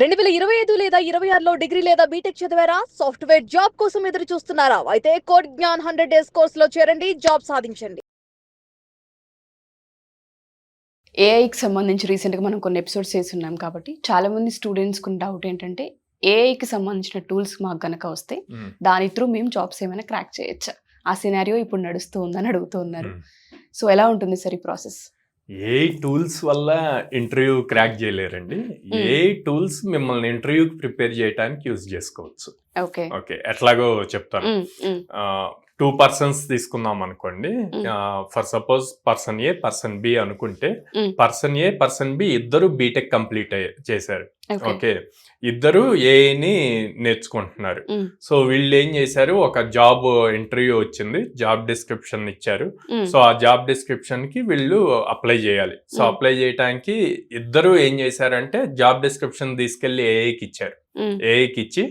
2025 లేదా 26లో డిగ్రీ లేదా బీటెక్ చదివారా? సాఫ్ట్వేర్ జాబ్ కోసం ఎదురు చూస్తున్నారా? అయితే కోడ్ జ్ఞాన్ 100 డేస్ కోర్సులో చేరండి, జాబ్ సాధించండి. ఏఐకి సంబంధించి రీసెంట్గా మనం కొన్ని ఎపిసోడ్స్ చేస్తున్నాం కాబట్టి చాలామంది స్టూడెంట్స్కి డౌట్ ఏంటంటే ఏఐకి సంబంధించిన టూల్స్ మాకు గనక వస్తే దాని త్రూ మేము జాబ్స్ ఏమైనా క్రాక్ చేయొచ్చా? ఆ సినారియో ఇప్పుడు నడుస్తూ ఉందని అడుగుతూ ఉన్నారు. సో ఎలా ఉంటుంది సార్ ఈ ప్రాసెస్? ఏ టూల్స్ వల్ల ఇంటర్వ్యూ క్రాక్ చేయలేరండి. ఏ టూల్స్ మిమ్మల్ని ఇంటర్వ్యూకి ప్రిపేర్ చేయడానికి యూజ్ చేసుకోవచ్చు. ఓకే ఎట్లాగో చెప్తాను. 2 persons తీసుకుందాం అనుకోండి. For suppose person A person B అనుకుంటే పర్సన్ ఏ పర్సన్ బి ఇద్దరు బీటెక్ కంప్లీట్ చేశారు. ఓకే ఇద్దరు ఏని నేర్చుకుంటున్నారు. సో వీళ్ళు ఏం చేశారు, ఒక జాబ్ ఇంటర్వ్యూ వచ్చింది, జాబ్ డిస్క్రిప్షన్ ఇచ్చారు. సో ఆ జాబ్ డిస్క్రిప్షన్ కి వీళ్ళు అప్లై చేయాలి. సో అప్లై చేయడానికి ఇద్దరు ఏం చేశారంటే జాబ్ డిస్క్రిప్షన్ తీసుకెళ్లి ఏఐకి ఇచ్చారు. ఏఐకి ఇచ్చి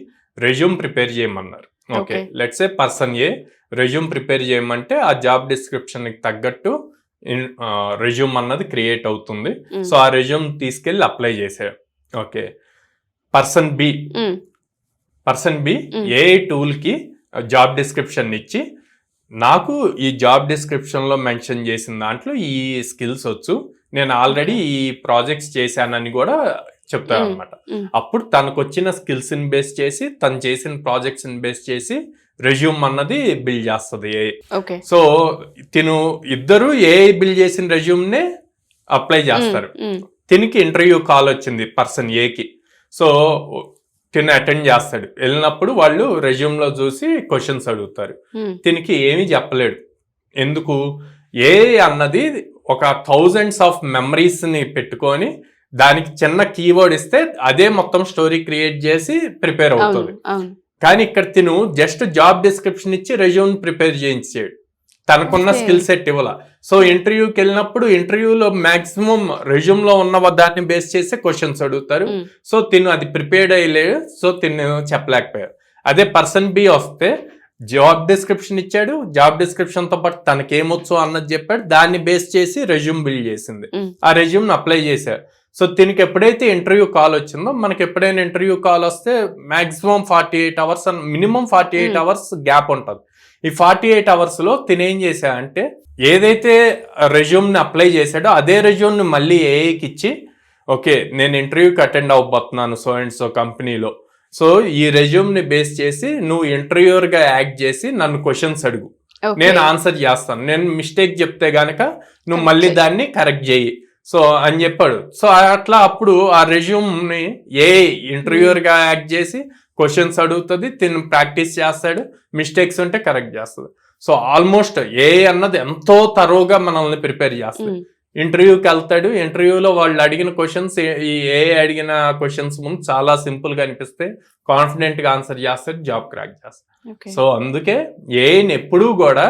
రెజ్యూమ్ ప్రిపేర్ చేయమన్నారు. Okay let's say person A resume prepare చేయమంటే ఆ జాబ్ డిస్క్రిప్షన్ కి తగ్గట్టు రెజ్యూమ్ అన్నది క్రియేట్ అవుతుంది. సో ఆ రెజ్యూమ్ తీసుకెళ్లి అప్లై చేశారు. ఓకే పర్సన్ బి ఏ టూల్ కి జాబ్ డిస్క్రిప్షన్ ఇచ్చి నాకు ఈ జాబ్ డిస్క్రిప్షన్ లో మెన్షన్ చేసిన దాంట్లో ఈ స్కిల్స్ వచ్చు, నేను ఆల్రెడీ ఈ ప్రాజెక్ట్స్ చేశానని కూడా చెప్తారు అనమాట. అప్పుడు తనకు వచ్చిన స్కిల్స్ ని బేస్ చేసి తను చేసిన ప్రాజెక్ట్స్ ని బేస్ చేసి రెజ్యూమ్ అన్నది బిల్డ్ చేస్తుంది ఏఐ. సో తిను ఇద్దరు ఏఐ బిల్డ్ చేసిన రెజ్యూమ్ నే అప్లై చేస్తారు. తినికి ఇంటర్వ్యూ కాల్ వచ్చింది పర్సన్ ఏకి. సో తిను అటెండ్ చేస్తాడు. వెళ్ళినప్పుడు వాళ్ళు రెజ్యూమ్ లో చూసి క్వశ్చన్స్ అడుగుతారు. తినికి ఏమీ చెప్పలేడు. ఎందుకు? ఏఐ అన్నది ఒక థౌజండ్స్ ఆఫ్ మెమరీస్ ని పెట్టుకొని దానికి చిన్న కీవర్డ్ ఇస్తే అదే మొత్తం స్టోరీ క్రియేట్ చేసి ప్రిపేర్ అవుతుంది. కానీ ఇక్కడ తిను జస్ట్ జాబ్ డిస్క్రిప్షన్ ఇచ్చి రెజ్యూమ్ ప్రిపేర్ చేయించాడు, తనకున్న స్కిల్ సెట్ ఇవ్వాల. సో ఇంటర్వ్యూకి వెళ్ళినప్పుడు ఇంటర్వ్యూలో మాక్సిమం రెజ్యూమ్ లో ఉన్న దాన్ని బేస్ చేసి క్వశ్చన్స్ అడుగుతారు. సో తిను అది ప్రిపేర్డ్ అయ్యలేదు, సో తిను చెప్పలేకపోయారు. అదే పర్సన్ బి వస్తే జాబ్ డిస్క్రిప్షన్ ఇచ్చాడు, జాబ్ డిస్క్రిప్షన్ తో పాటు తనకేమొచ్చు అన్నది చెప్పాడు, దాన్ని బేస్ చేసి రెజ్యూమ్ బిల్డ్ చేసింది. ఆ రెజ్యూమ్ అప్లై చేశారు. సో దీనికి ఎప్పుడైతే ఇంటర్వ్యూ కాల్ వచ్చిందో, మనకి ఎప్పుడైనా ఇంటర్వ్యూ కాల్ వస్తే maximum 48 hours minimum 48 hours gap ఉంటుంది. ఈ 48 hours లో తినేం చేశాడంటే ఏదైతే రెజ్యూమ్ ని అప్లై చేశాడో అదే రెజ్యూమ్ ని మళ్ళీ ఏఐకి ఇచ్చి, ఓకే నేను ఇంటర్వ్యూకి అటెండ్ అవ్వబోతున్నాను సో అండ్ సో కంపెనీలో, సో ఈ రెజ్యూమ్ ని బేస్ చేసి నువ్వు ఇంటర్వ్యూర్ గా యాక్ట్ చేసి నన్ను క్వశ్చన్స్ అడుగు, నేను ఆన్సర్ చేస్తాను, నేను మిస్టేక్ చెప్తే గానక నువ్వు మళ్ళీ దాన్ని కరెక్ట్ చేయి సో అని చెప్పాడు. సో అట్లా అప్పుడు ఆ రెజ్యూమ్ ని ఏ ఇంటర్వ్యూర్ గా యాక్ట్ చేసి క్వశ్చన్స్ అడుగుతుంది, తిను ప్రాక్టీస్ చేస్తాడు, మిస్టేక్స్ ఉంటే కరెక్ట్ చేస్తుంది. సో ఆల్మోస్ట్ ఏ అన్నది ఎంతో తరోగా మనల్ని ప్రిపేర్ చేస్తుంది. ఇంటర్వ్యూకి వెళ్తాడు, ఇంటర్వ్యూలో వాళ్ళు అడిగిన క్వశ్చన్స్ ఈ ఏ అడిగిన క్వశ్చన్స్ ముందు చాలా సింపుల్ గా అనిపిస్తే కాన్ఫిడెంట్ గా ఆన్సర్ చేస్తాడు, జాబ్ క్రాక్ చేస్తాడు. సో అందుకే ఏని ఎప్పుడూ కూడా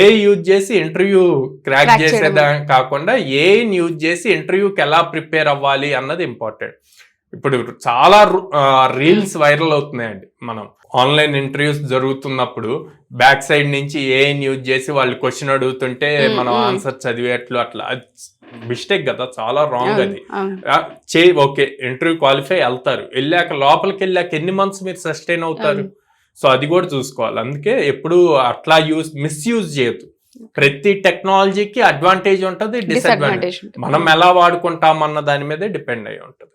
ఏ యూజ్ చేసి ఇంటర్వ్యూ క్రాక్ చేసేదా కాకుండా ఏని యూజ్ చేసి ఇంటర్వ్యూకి ఎలా ప్రిపేర్ అవ్వాలి అన్నది ఇంపార్టెంట్. ఇప్పుడు చాలా రీల్స్ వైరల్ అవుతున్నాయండి. మనం ఆన్లైన్ ఇంటర్వ్యూస్ జరుగుతున్నప్పుడు బ్యాక్ సైడ్ నుంచి ఏని యూజ్ చేసి వాళ్ళు క్వశ్చన్ అడుగుతుంటే మనం ఆన్సర్ చదివేట్లు అట్లా మిస్టేక్ కదా, చాలా రాంగ్ అది. ఓకే ఇంటర్వ్యూ క్వాలిఫై వెళ్తారు, వెళ్ళాక లోపలికి వెళ్ళాక ఎన్ని మంత్స్ మీరు సస్టైన్ అవుతారు, సో అది కూడా చూసుకోవాలి. అందుకే ఎప్పుడు అట్లా మిస్యూజ్ చేయొద్దు. ప్రతి టెక్నాలజీకి అడ్వాంటేజ్ ఉంటుంది, డిసడ్వాంటేజ్. మనం ఎలా వాడుకుంటాం అన్న దాని మీదే డిపెండ్ అయి ఉంటుంది.